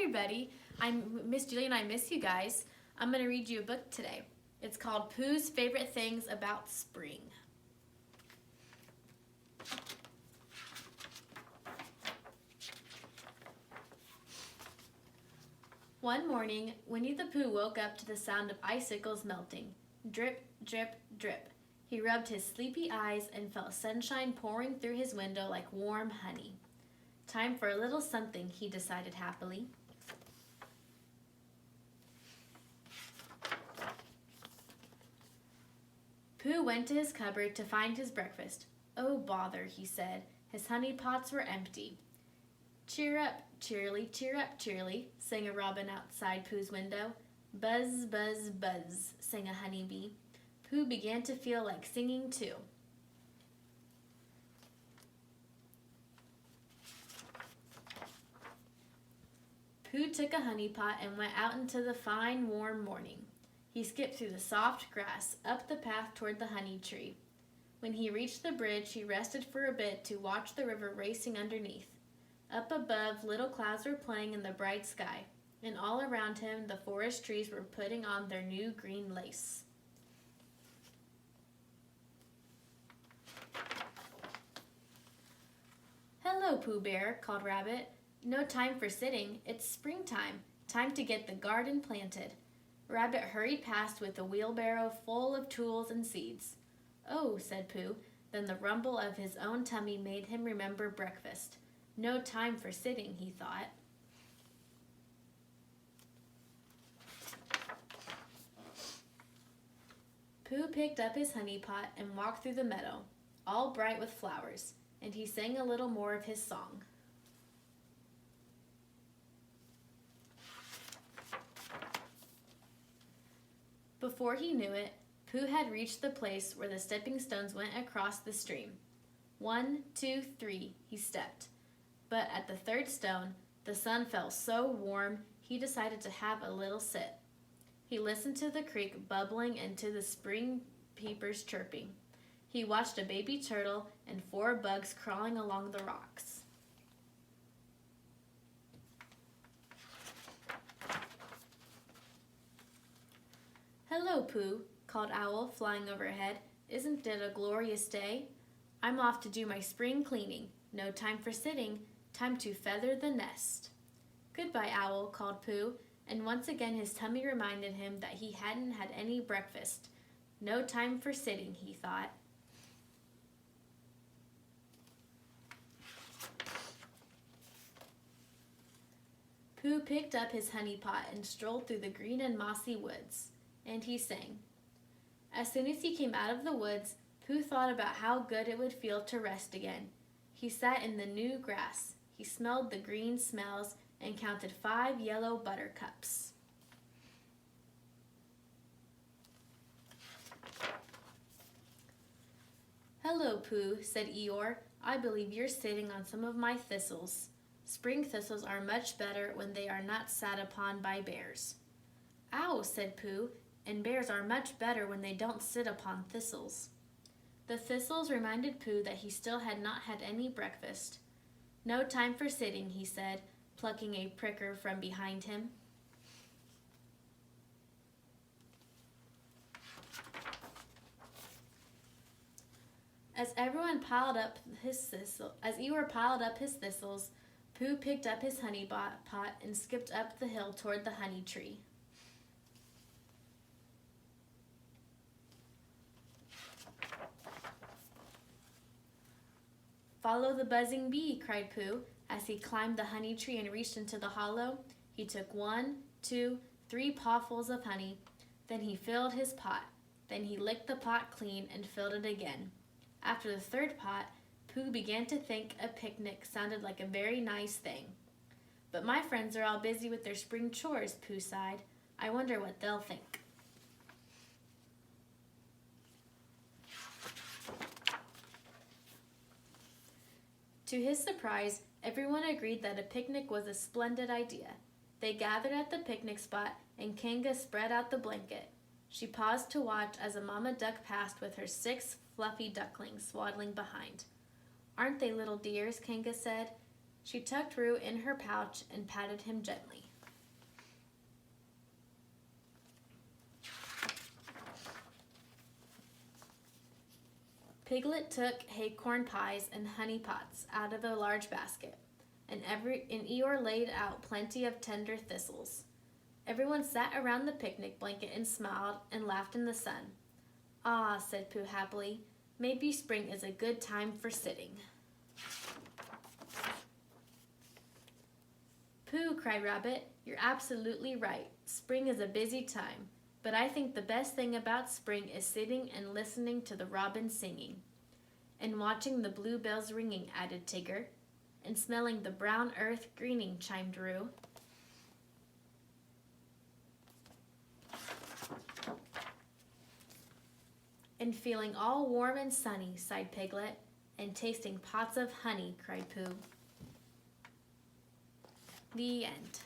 everybody. I'm Miss Julie and I miss you guys. I'm going to read you a book today. It's called Pooh's Favorite Things About Spring. One morning, Winnie the Pooh woke up to the sound of icicles melting. Drip, drip, drip. He rubbed his sleepy eyes and felt sunshine pouring through his window like warm honey. Time for a little something, he decided happily. Pooh went to his cupboard to find his breakfast. Oh, bother, he said. His honey pots were empty. Cheer up, cheerily, sang a robin outside Pooh's window. Buzz, buzz, buzz, sang a honeybee. Pooh began to feel like singing too. Pooh took a honey pot and went out into the fine, warm morning. He skipped through the soft grass, up the path toward the honey tree. When he reached the bridge, he rested for a bit to watch the river racing underneath. Up above, little clouds were playing in the bright sky, and all around him the forest trees were putting on their new green lace. Hello, Pooh Bear, called Rabbit. No time for sitting, it's springtime. Time to get the garden planted. Rabbit hurried past with a wheelbarrow full of tools and seeds. Oh, said Pooh. Then the rumble of his own tummy made him remember breakfast. No time for sitting, he thought. Pooh picked up his honey pot and walked through the meadow, all bright with flowers, and he sang a little more of his song. Before he knew it, Pooh had reached the place where the stepping stones went across the stream. 1, 2, 3, he stepped. But at the third stone, the sun felt so warm, he decided to have a little sit. He listened to the creek bubbling and to the spring peepers chirping. He watched a baby turtle and 4 bugs crawling along the rocks. Hello, Pooh, called Owl, flying overhead. Isn't it a glorious day? I'm off to do my spring cleaning. No time for sitting, time to feather the nest. Goodbye, Owl, called Pooh, and once again his tummy reminded him that he hadn't had any breakfast. No time for sitting, he thought. Pooh picked up his honey pot and strolled through the green and mossy woods. And he sang. As soon as he came out of the woods, Pooh thought about how good it would feel to rest again. He sat in the new grass. He smelled the green smells and counted 5 yellow buttercups. Hello, Pooh, said Eeyore. I believe you're sitting on some of my thistles. Spring thistles are much better when they are not sat upon by bears. Ow, said Pooh, and bears are much better when they don't sit upon thistles. The thistles reminded Pooh that he still had not had any breakfast. No time for sitting, he said, plucking a pricker from behind him. As Eeyore piled up his thistles, Pooh picked up his honey pot and skipped up the hill toward the honey tree. Follow the buzzing bee, cried Pooh. As he climbed the honey tree and reached into the hollow, he took 1, 2, 3 pawfuls of honey. Then he filled his pot. Then he licked the pot clean and filled it again. After the 3rd pot, Pooh began to think a picnic sounded like a very nice thing. But my friends are all busy with their spring chores, Pooh sighed. I wonder what they'll think. To his surprise, everyone agreed that a picnic was a splendid idea. They gathered at the picnic spot, and Kanga spread out the blanket. She paused to watch as a mama duck passed with her 6 fluffy ducklings swaddling behind. Aren't they little dears? Kanga said. She tucked Roo in her pouch and patted him gently. Piglet took acorn pies and honey pots out of the large basket, and Eeyore laid out plenty of tender thistles. Everyone sat around the picnic blanket and smiled and laughed in the sun. "Ah," said Pooh happily, "maybe spring is a good time for sitting." "Pooh," cried Rabbit, "you're absolutely right. Spring is a busy time. But I think the best thing about spring is sitting and listening to the robins singing." "And watching the bluebells ringing," added Tigger. "And smelling the brown earth greening," chimed Roo. "And feeling all warm and sunny," sighed Piglet. "And tasting pots of honey," cried Pooh. The end.